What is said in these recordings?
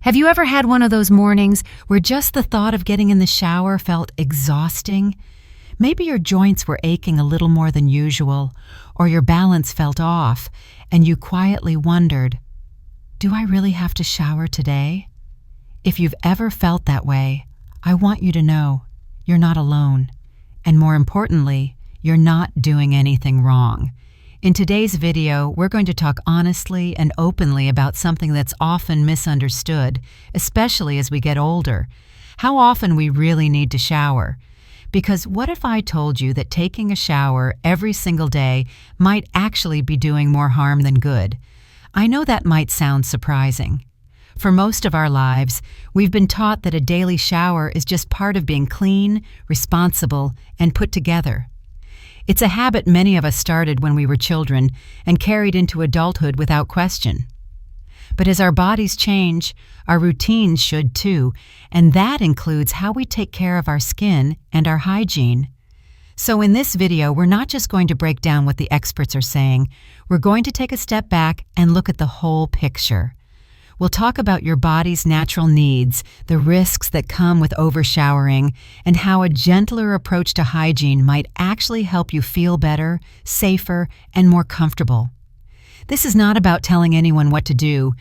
Have you ever had one of those mornings where just the thought of getting in the shower felt exhausting? Maybe your joints were aching a little more than usual, or your balance felt off, and you quietly wondered, do I really have to shower today? If you've ever felt that way, I want you to know you're not alone, and more importantly, you're not doing anything wrong. In today's video, we're going to talk honestly and openly about something that's often misunderstood, especially as we get older: how often we really need to shower. Because what if I told you that taking a shower every single day might actually be doing more harm than good? I know that might sound surprising. For most of our lives, we've been taught that a daily shower is just part of being clean, responsible, and put together. It's a habit many of us started when we were children and carried into adulthood without question. But as our bodies change, our routines should too, and that includes how we take care of our skin and our hygiene. So in this video, we're not just going to break down what the experts are saying, we're going to take a step back and look at the whole picture. We'll talk about your body's natural needs, the risks that come with overshowering, and how a gentler approach to hygiene might actually help you feel better, safer, and more comfortable. This is not about telling anyone what to do.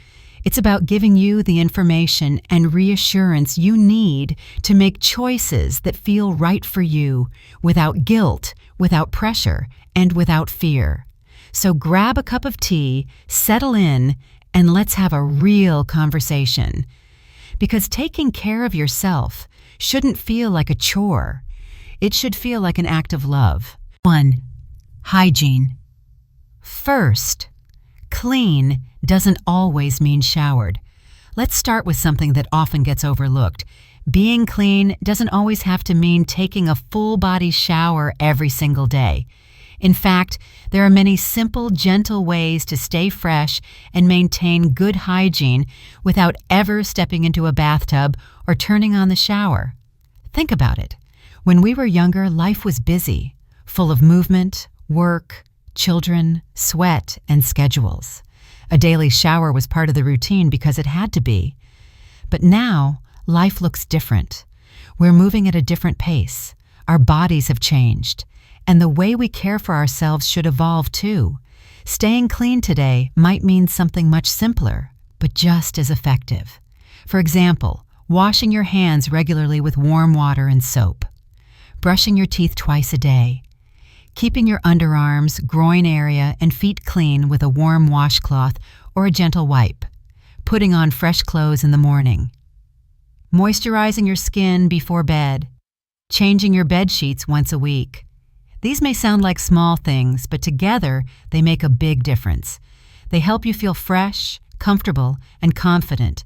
It's about giving you the information and reassurance you need to make choices that feel right for you, without guilt, without pressure, and without fear. So grab a cup of tea, settle in, and let's have a real conversation. Because taking care of yourself shouldn't feel like a chore. It should feel like an act of love. 1. Hygiene. First, clean doesn't always mean showered. Let's start with something that often gets overlooked. Being clean doesn't always have to mean taking a full-body shower every single day. In fact, there are many simple, gentle ways to stay fresh and maintain good hygiene without ever stepping into a bathtub or turning on the shower. Think about it. When we were younger, life was busy, full of movement, work, children, sweat, and schedules. A daily shower was part of the routine because it had to be. But now, life looks different. We're moving at a different pace. Our bodies have changed. And the way we care for ourselves should evolve too. Staying clean today might mean something much simpler, but just as effective. For example, washing your hands regularly with warm water and soap. Brushing your teeth twice a day. Keeping your underarms, groin area, and feet clean with a warm washcloth or a gentle wipe. Putting on fresh clothes in the morning. Moisturizing your skin before bed. Changing your bed sheets once a week. These may sound like small things, but together they make a big difference. They help you feel fresh, comfortable, and confident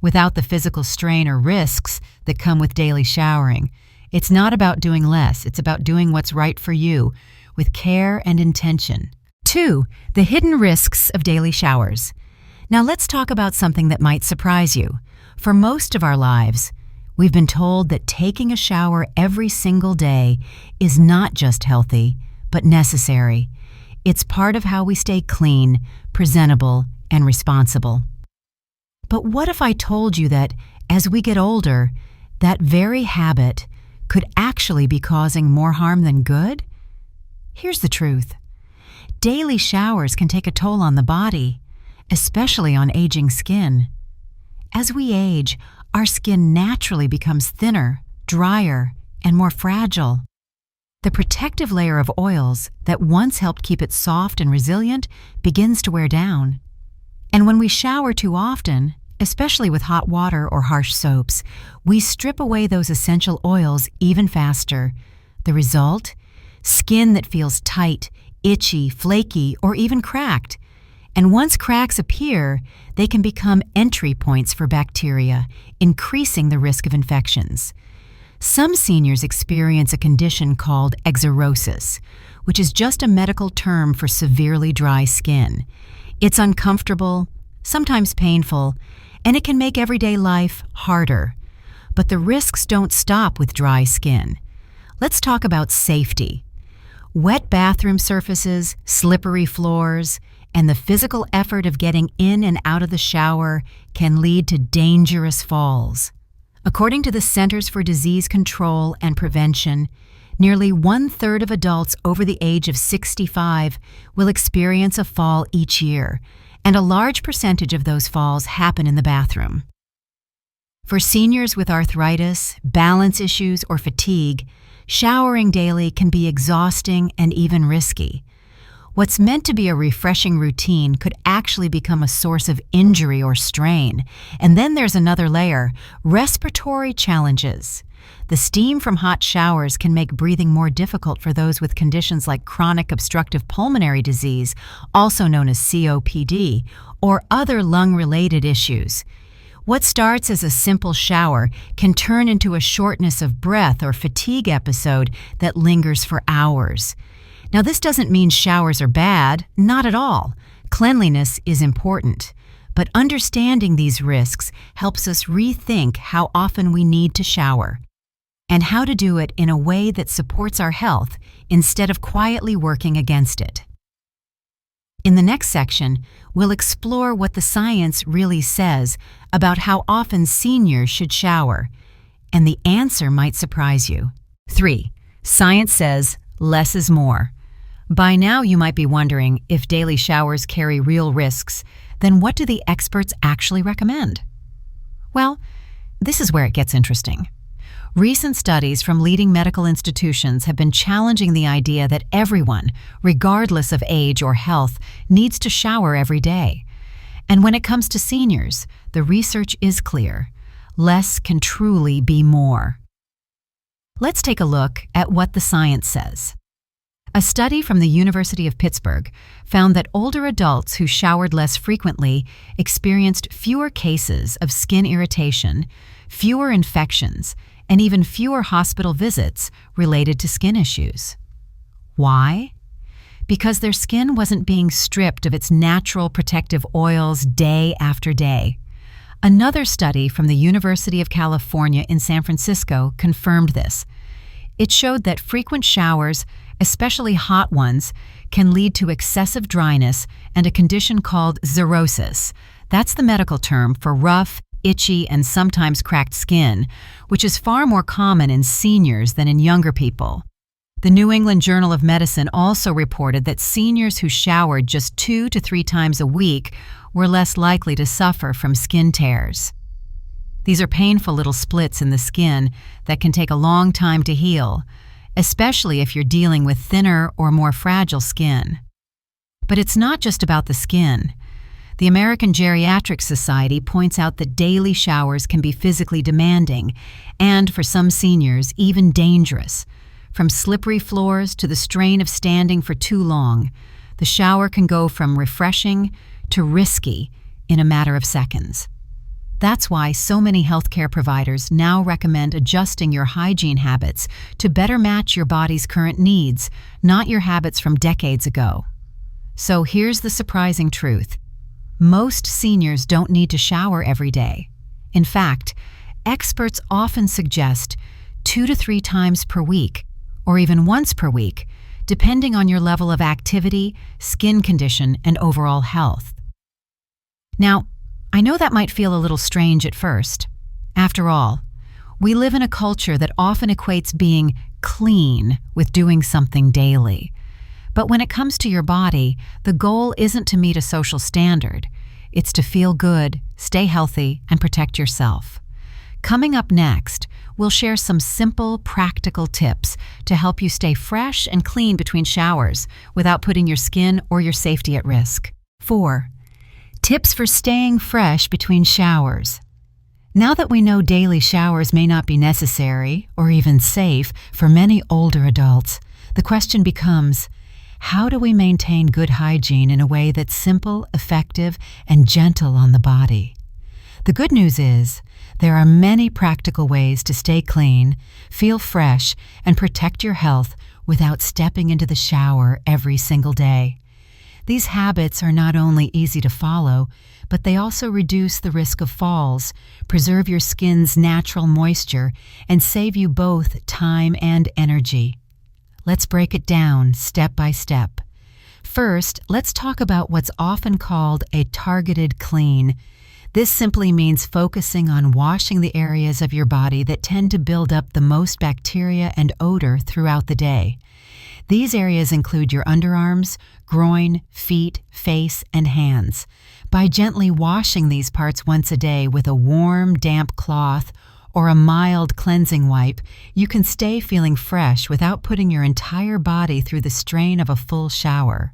without the physical strain or risks that come with daily showering. It's not about doing less, it's about doing what's right for you with care and intention. 2. The hidden risks of daily showers. Now let's talk about something that might surprise you. For most of our lives, we've been told that taking a shower every single day is not just healthy, but necessary. It's part of how we stay clean, presentable, and responsible. But what if I told you that, as we get older, that very habit could actually be causing more harm than good? Here's the truth. Daily showers can take a toll on the body, especially on aging skin. As we age, our skin naturally becomes thinner, drier, and more fragile. The protective layer of oils that once helped keep it soft and resilient begins to wear down. And when we shower too often, especially with hot water or harsh soaps, we strip away those essential oils even faster. The result? Skin that feels tight, itchy, flaky, or even cracked. And once cracks appear, they can become entry points for bacteria, increasing the risk of infections. Some seniors experience a condition called exerosis, which is just a medical term for severely dry skin. It's uncomfortable, sometimes painful, and it can make everyday life harder. But the risks don't stop with dry skin. Let's talk about safety. Wet bathroom surfaces, slippery floors, and the physical effort of getting in and out of the shower can lead to dangerous falls. According to the Centers for Disease Control and Prevention, nearly 1/3 of adults over the age of 65 will experience a fall each year, and a large percentage of those falls happen in the bathroom. For seniors with arthritis, balance issues, or fatigue, showering daily can be exhausting and even risky. What's meant to be a refreshing routine could actually become a source of injury or strain. And then there's another layer: respiratory challenges. The steam from hot showers can make breathing more difficult for those with conditions like chronic obstructive pulmonary disease, also known as COPD, or other lung-related issues. What starts as a simple shower can turn into a shortness of breath or fatigue episode that lingers for hours. Now, this doesn't mean showers are bad, not at all. Cleanliness is important. But understanding these risks helps us rethink how often we need to shower, and how to do it in a way that supports our health instead of quietly working against it. In the next section, we'll explore what the science really says about how often seniors should shower, and the answer might surprise you. 3. Science says less is more. By now you might be wondering, if daily showers carry real risks, then what do the experts actually recommend? Well, this is where it gets interesting. Recent studies from leading medical institutions have been challenging the idea that everyone, regardless of age or health, needs to shower every day. And when it comes to seniors, the research is clear: less can truly be more. Let's take a look at what the science says. A study from the University of Pittsburgh found that older adults who showered less frequently experienced fewer cases of skin irritation, fewer infections, and even fewer hospital visits related to skin issues. Why? Because their skin wasn't being stripped of its natural protective oils day after day. Another study from the University of California in San Francisco confirmed this. It showed that frequent showers, especially hot ones, can lead to excessive dryness and a condition called xerosis. That's the medical term for rough, itchy, and sometimes cracked skin, which is far more common in seniors than in younger people. The New England Journal of Medicine also reported that seniors who showered just 2 to 3 times a week were less likely to suffer from skin tears. These are painful little splits in the skin that can take a long time to heal, especially if you're dealing with thinner or more fragile skin. But it's not just about the skin. The American Geriatric Society points out that daily showers can be physically demanding and, for some seniors, even dangerous. From slippery floors to the strain of standing for too long, the shower can go from refreshing to risky in a matter of seconds. That's why so many healthcare providers now recommend adjusting your hygiene habits to better match your body's current needs, not your habits from decades ago. So here's the surprising truth. Most seniors don't need to shower every day. In fact, experts often suggest 2 to 3 times per week, or even once per week, depending on your level of activity, skin condition, and overall health. Now, I know that might feel a little strange at first. After all, we live in a culture that often equates being clean with doing something daily. But when it comes to your body, the goal isn't to meet a social standard. It's to feel good, stay healthy, and protect yourself. Coming up next, we'll share some simple, practical tips to help you stay fresh and clean between showers without putting your skin or your safety at risk. 4. Tips for staying fresh between showers. Now that we know daily showers may not be necessary or even safe for many older adults, the question becomes, how do we maintain good hygiene in a way that's simple, effective, and gentle on the body? The good news is, there are many practical ways to stay clean, feel fresh, and protect your health without stepping into the shower every single day. These habits are not only easy to follow, but they also reduce the risk of falls, preserve your skin's natural moisture, and save you both time and energy. Let's break it down step by step. First, let's talk about what's often called a targeted clean. This simply means focusing on washing the areas of your body that tend to build up the most bacteria and odor throughout the day. These areas include your underarms, groin, feet, face, and hands. By gently washing these parts once a day with a warm, damp cloth or a mild cleansing wipe, you can stay feeling fresh without putting your entire body through the strain of a full shower.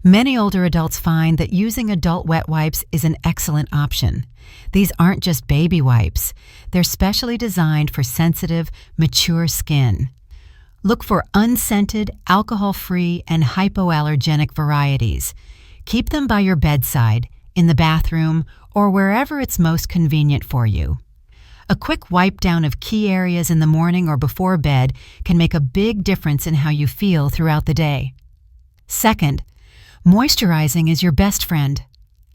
Many older adults find that using adult wet wipes is an excellent option. These aren't just baby wipes. They're specially designed for sensitive, mature skin. Look for unscented, alcohol-free, and hypoallergenic varieties. Keep them by your bedside, in the bathroom, or wherever it's most convenient for you. A quick wipe down of key areas in the morning or before bed can make a big difference in how you feel throughout the day. Second, moisturizing is your best friend.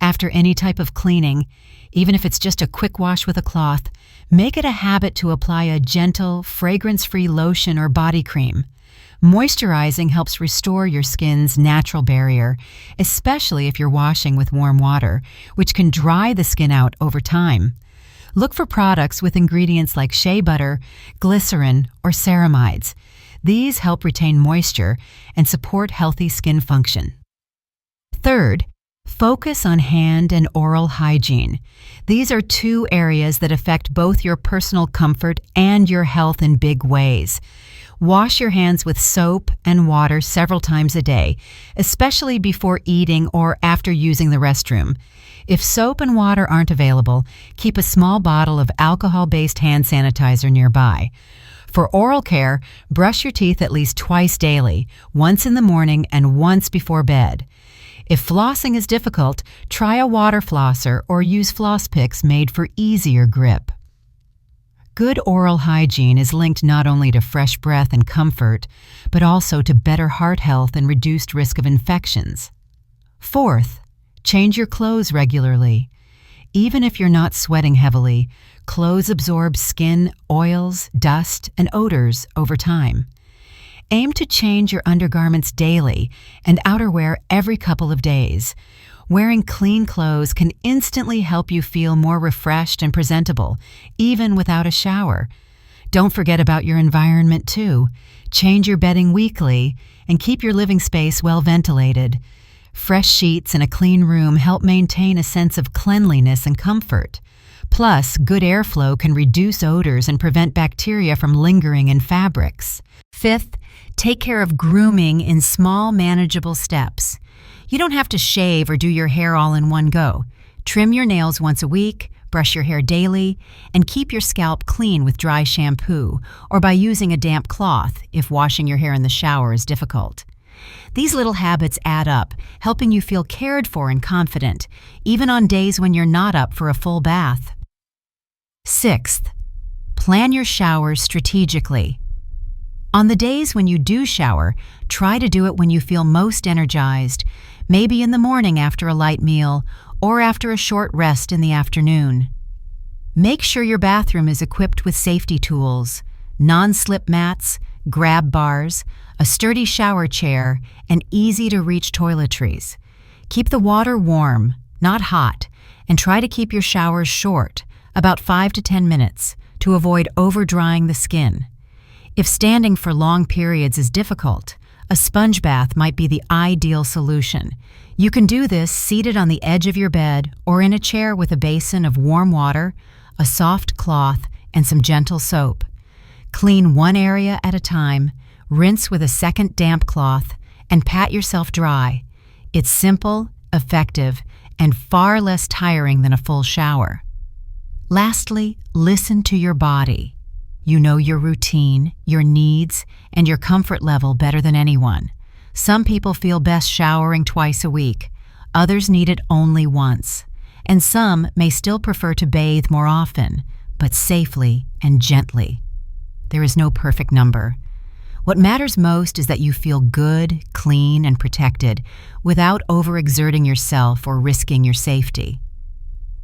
After any type of cleaning, even if it's just a quick wash with a cloth, make it a habit to apply a gentle, fragrance-free lotion or body cream. Moisturizing helps restore your skin's natural barrier, especially if you're washing with warm water, which can dry the skin out over time. Look for products with ingredients like shea butter, glycerin, or ceramides. These help retain moisture and support healthy skin function. Third, focus on hand and oral hygiene. These are two areas that affect both your personal comfort and your health in big ways. Wash your hands with soap and water several times a day, especially before eating or after using the restroom. If soap and water aren't available, keep a small bottle of alcohol-based hand sanitizer nearby. For oral care, brush your teeth at least twice daily, once in the morning and once before bed. If flossing is difficult, try a water flosser or use floss picks made for easier grip. Good oral hygiene is linked not only to fresh breath and comfort, but also to better heart health and reduced risk of infections. Fourth, change your clothes regularly. Even if you're not sweating heavily, clothes absorb skin, oils, dust, and odors over time. Aim to change your undergarments daily and outerwear every couple of days. Wearing clean clothes can instantly help you feel more refreshed and presentable, even without a shower. Don't forget about your environment too. Change your bedding weekly and keep your living space well ventilated. Fresh sheets and a clean room help maintain a sense of cleanliness and comfort. Plus, good airflow can reduce odors and prevent bacteria from lingering in fabrics. Fifth, take care of grooming in small, manageable steps. You don't have to shave or do your hair all in one go. Trim your nails once a week, brush your hair daily, and keep your scalp clean with dry shampoo or by using a damp cloth if washing your hair in the shower is difficult. These little habits add up, helping you feel cared for and confident, even on days when you're not up for a full bath. Sixth, plan your showers strategically. On the days when you do shower, try to do it when you feel most energized, maybe in the morning after a light meal or after a short rest in the afternoon. Make sure your bathroom is equipped with safety tools, non-slip mats, grab bars, a sturdy shower chair, and easy-to-reach toiletries. Keep the water warm, not hot, and try to keep your showers short, about 5 to 10 minutes, to avoid over-drying the skin. If standing for long periods is difficult, a sponge bath might be the ideal solution. You can do this seated on the edge of your bed or in a chair with a basin of warm water, a soft cloth, and some gentle soap. Clean one area at a time, rinse with a second damp cloth, and pat yourself dry. It's simple, effective, and far less tiring than a full shower. Lastly, listen to your body. You know your routine, your needs, and your comfort level better than anyone. Some people feel best showering twice a week. Others need it only once. And some may still prefer to bathe more often, but safely and gently. There is no perfect number. What matters most is that you feel good, clean, and protected without overexerting yourself or risking your safety.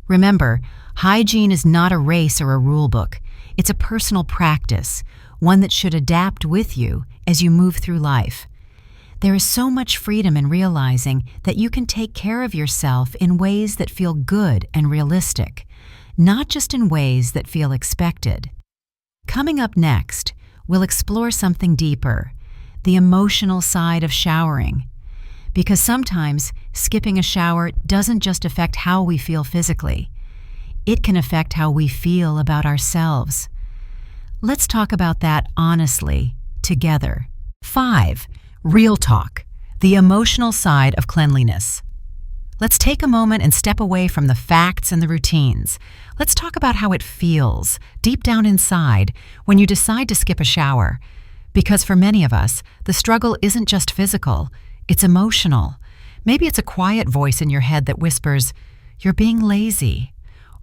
Remember, hygiene is not a race or a rule book. It's a personal practice, one that should adapt with you as you move through life. There is so much freedom in realizing that you can take care of yourself in ways that feel good and realistic, not just in ways that feel expected. Coming up next, we'll explore something deeper, the emotional side of showering. Because sometimes skipping a shower doesn't just affect how we feel physically. It can affect how we feel about ourselves. Let's talk about that honestly, together. 5. Real talk, the emotional side of cleanliness. Let's take a moment and step away from the facts and the routines. Let's talk about how it feels, deep down inside, when you decide to skip a shower. Because for many of us, the struggle isn't just physical, it's emotional. Maybe it's a quiet voice in your head that whispers, "You're being lazy."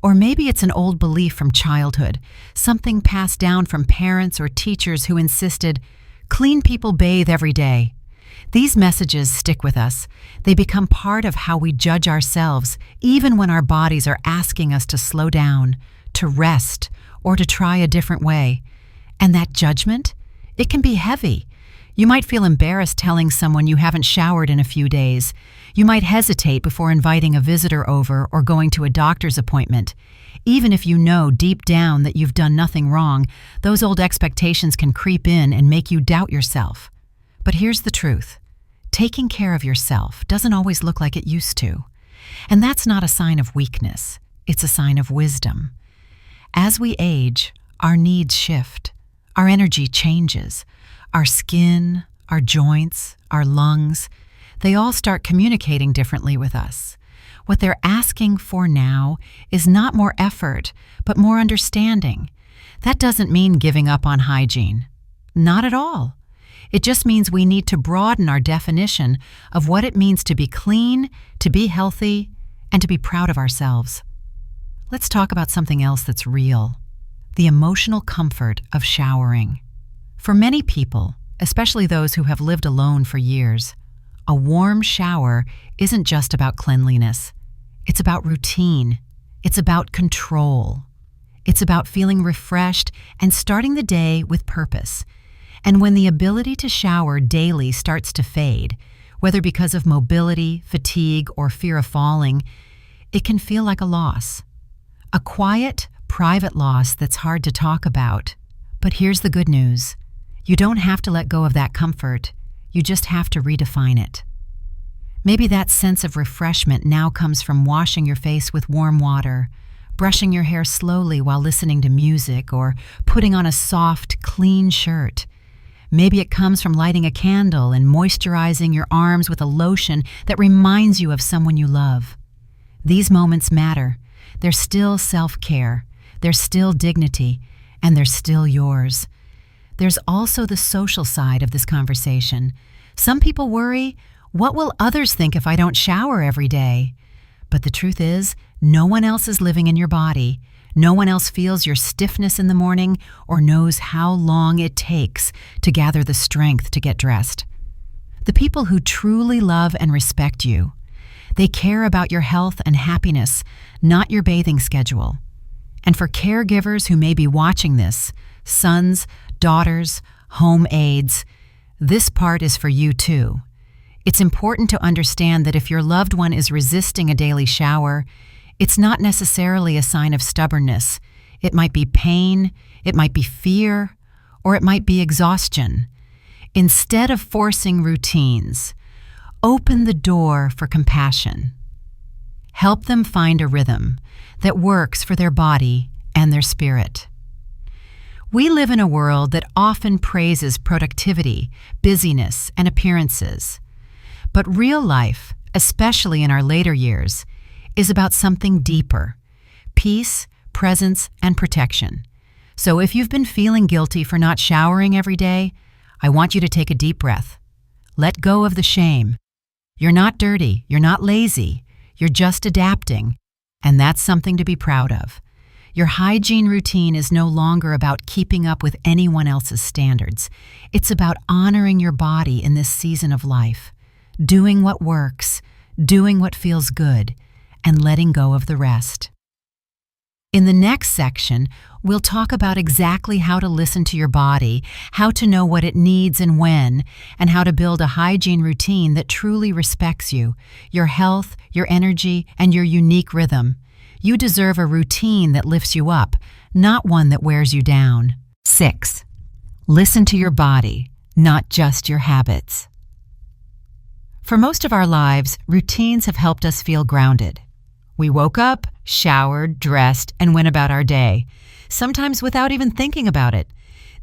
Or maybe it's an old belief from childhood, something passed down from parents or teachers who insisted, "Clean people bathe every day." These messages stick with us. They become part of how we judge ourselves, even when our bodies are asking us to slow down, to rest, or to try a different way. And that judgment, it can be heavy. You might feel embarrassed telling someone you haven't showered in a few days. You might hesitate before inviting a visitor over or going to a doctor's appointment. Even if you know deep down that you've done nothing wrong, those old expectations can creep in and make you doubt yourself. But here's the truth. Taking care of yourself doesn't always look like it used to. And that's not a sign of weakness. It's a sign of wisdom. As we age, our needs shift. Our energy changes. Our skin, our joints, our lungs, they all start communicating differently with us. What they're asking for now is not more effort, but more understanding. That doesn't mean giving up on hygiene. Not at all. It just means we need to broaden our definition of what it means to be clean, to be healthy, and to be proud of ourselves. Let's talk about something else that's real, the emotional comfort of showering. For many people, especially those who have lived alone for years, a warm shower isn't just about cleanliness. It's about routine. It's about control. It's about feeling refreshed and starting the day with purpose. And when the ability to shower daily starts to fade, whether because of mobility, fatigue, or fear of falling, it can feel like a loss. A quiet, private loss that's hard to talk about. But here's the good news. You don't have to let go of that comfort. You just have to redefine it. Maybe that sense of refreshment now comes from washing your face with warm water, brushing your hair slowly while listening to music, or putting on a soft, clean shirt. Maybe it comes from lighting a candle and moisturizing your arms with a lotion that reminds you of someone you love. These moments matter. They're still self-care. They're still dignity. And they're still yours. There's also the social side of this conversation. Some people worry, what will others think if I don't shower every day? But the truth is, no one else is living in your body. No one else feels your stiffness in the morning or knows how long it takes to gather the strength to get dressed. The people who truly love and respect you, they care about your health and happiness, not your bathing schedule. And for caregivers who may be watching this, sons, daughters, home aides, this part is for you too. It's important to understand that if your loved one is resisting a daily shower, it's not necessarily a sign of stubbornness. It might be pain, it might be fear, or it might be exhaustion. Instead of forcing routines, open the door for compassion. Help them find a rhythm that works for their body and their spirit. We live in a world that often praises productivity, busyness, and appearances. But real life, especially in our later years, is about something deeper: peace, presence, and protection. So if you've been feeling guilty for not showering every day, I want you to take a deep breath. Let go of the shame. You're not dirty, you're not lazy, you're just adapting, and that's something to be proud of. Your hygiene routine is no longer about keeping up with anyone else's standards. It's about honoring your body in this season of life, doing what works, doing what feels good, and letting go of the rest. In the next section, we'll talk about exactly how to listen to your body, how to know what it needs and when, and how to build a hygiene routine that truly respects you, your health, your energy, and your unique rhythm. You deserve a routine that lifts you up, not one that wears you down. 6. Listen to your body, not just your habits. For most of our lives, routines have helped us feel grounded. We woke up, showered, dressed, and went about our day, sometimes without even thinking about it.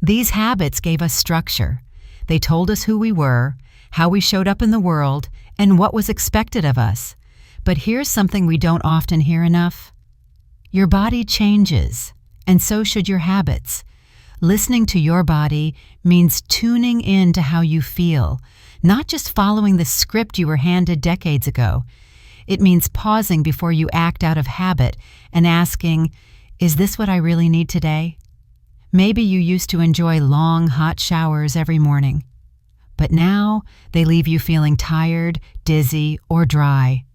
These habits gave us structure. They told us who we were, how we showed up in the world, and what was expected of us. But here's something we don't often hear enough. Your body changes, and so should your habits. Listening to your body means tuning in to how you feel, not just following the script you were handed decades ago. It means pausing before you act out of habit and asking, is this what I really need today? Maybe you used to enjoy long, hot showers every morning, but now they leave you feeling tired, dizzy, or dry.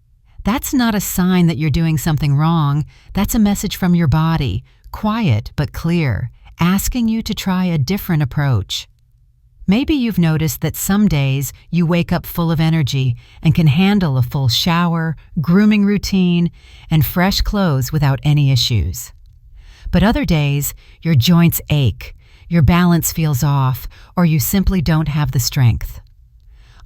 That's not a sign that you're doing something wrong. That's a message from your body, quiet but clear, asking you to try a different approach. Maybe you've noticed that some days you wake up full of energy and can handle a full shower, grooming routine, and fresh clothes without any issues. But other days, your joints ache, your balance feels off, or you simply don't have the strength.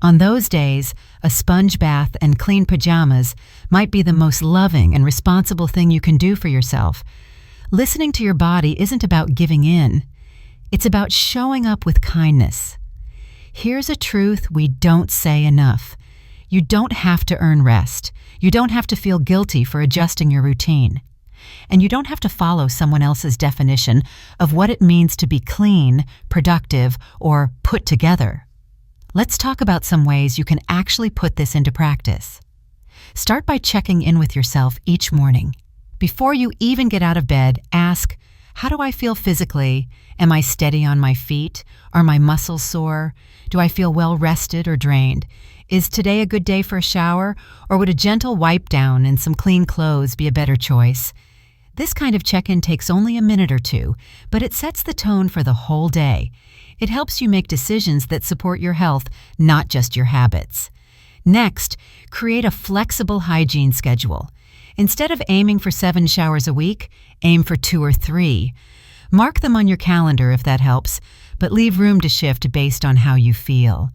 On those days, a sponge bath and clean pajamas might be the most loving and responsible thing you can do for yourself. Listening to your body isn't about giving in. It's about showing up with kindness. Here's a truth we don't say enough. You don't have to earn rest. You don't have to feel guilty for adjusting your routine. And you don't have to follow someone else's definition of what it means to be clean, productive, or put together. Let's talk about some ways you can actually put this into practice. Start by checking in with yourself each morning. Before you even get out of bed, ask, how do I feel physically? Am I steady on my feet? Are my muscles sore? Do I feel well rested or drained? Is today a good day for a shower, or would a gentle wipe down and some clean clothes be a better choice? This kind of check-in takes only a minute or two, but it sets the tone for the whole day. It helps you make decisions that support your health, not just your habits. Next, create a flexible hygiene schedule. Instead of aiming for 7 showers a week, aim for 2 or 3. Mark them on your calendar if that helps, but leave room to shift based on how you feel.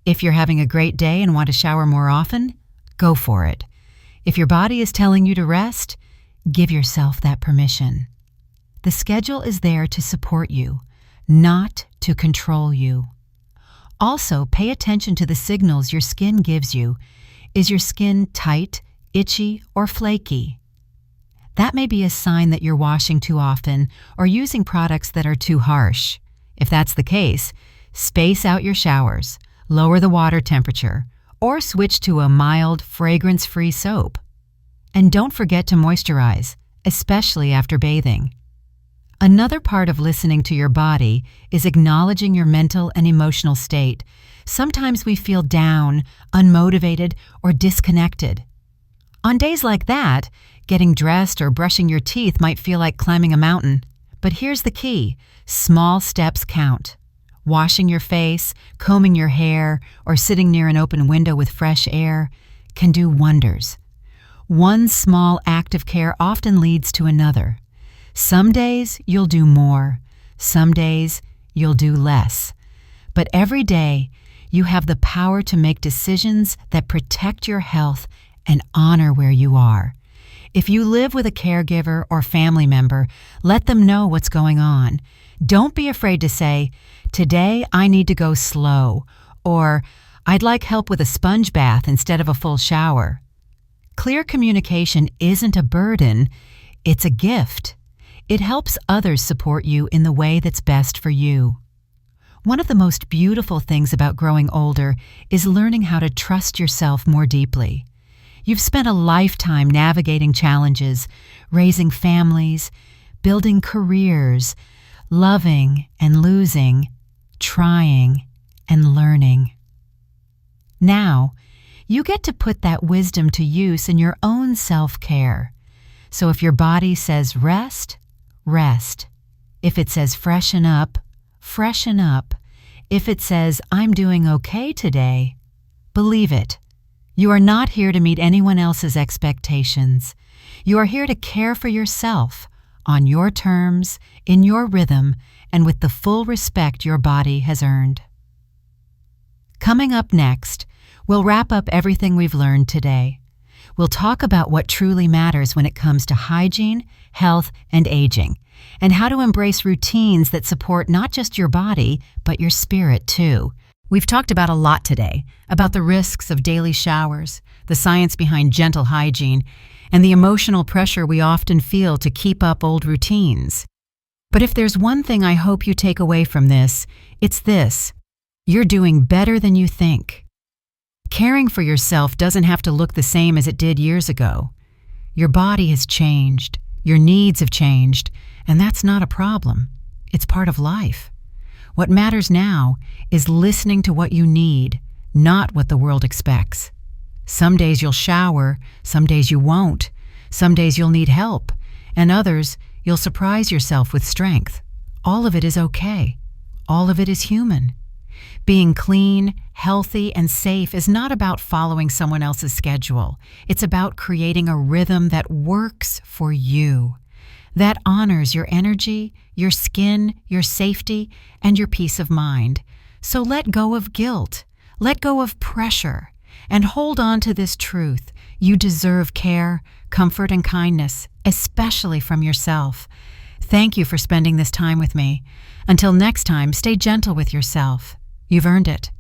If you're having a great day and want to shower more often, go for it. If your body is telling you to rest, give yourself that permission. The schedule is there to support you, not to control you. Also, pay attention to the signals your skin gives you. Is your skin tight, itchy, or flaky? That may be a sign that you're washing too often or using products that are too harsh. If that's the case, space out your showers, lower the water temperature, or switch to a mild, fragrance-free soap. And don't forget to moisturize, especially after bathing. Another part of listening to your body is acknowledging your mental and emotional state. Sometimes we feel down, unmotivated, or disconnected. On days like that, getting dressed or brushing your teeth might feel like climbing a mountain. But here's the key: small steps count. Washing your face, combing your hair, or sitting near an open window with fresh air can do wonders. One small act of care often leads to another. Some days you'll do more. Some days you'll do less. But every day you have the power to make decisions that protect your health and honor where you are. If you live with a caregiver or family member, let them know what's going on. Don't be afraid to say, "Today I need to go slow," or "I'd like help with a sponge bath instead of a full shower." Clear communication isn't a burden, it's a gift. It helps others support you in the way that's best for you. One of the most beautiful things about growing older is learning how to trust yourself more deeply. You've spent a lifetime navigating challenges, raising families, building careers, loving and losing, trying and learning. Now, you get to put that wisdom to use in your own self-care. So if your body says rest, rest. If it says freshen up, freshen up. If it says I'm doing okay today, believe it. You are not here to meet anyone else's expectations. You are here to care for yourself on your terms, in your rhythm, and with the full respect your body has earned. Coming up next, we'll wrap up everything we've learned today. We'll talk about what truly matters when it comes to hygiene, health, and aging, and how to embrace routines that support not just your body, but your spirit too. We've talked about a lot today, about the risks of daily showers, the science behind gentle hygiene, and the emotional pressure we often feel to keep up old routines. But if there's one thing I hope you take away from this, it's this: you're doing better than you think. Caring for yourself doesn't have to look the same as it did years ago. Your body has changed, your needs have changed, and that's not a problem. It's part of life. What matters now is listening to what you need, not what the world expects. Some days you'll shower, some days you won't. Some days you'll need help, and others you'll surprise yourself with strength. All of it is okay. All of it is human. Being clean, healthy, and safe is not about following someone else's schedule. It's about creating a rhythm that works for you, that honors your energy, your skin, your safety, and your peace of mind. So let go of guilt, let go of pressure, and hold on to this truth. You deserve care, comfort, and kindness, especially from yourself. Thank you for spending this time with me. Until next time, stay gentle with yourself. You've earned it.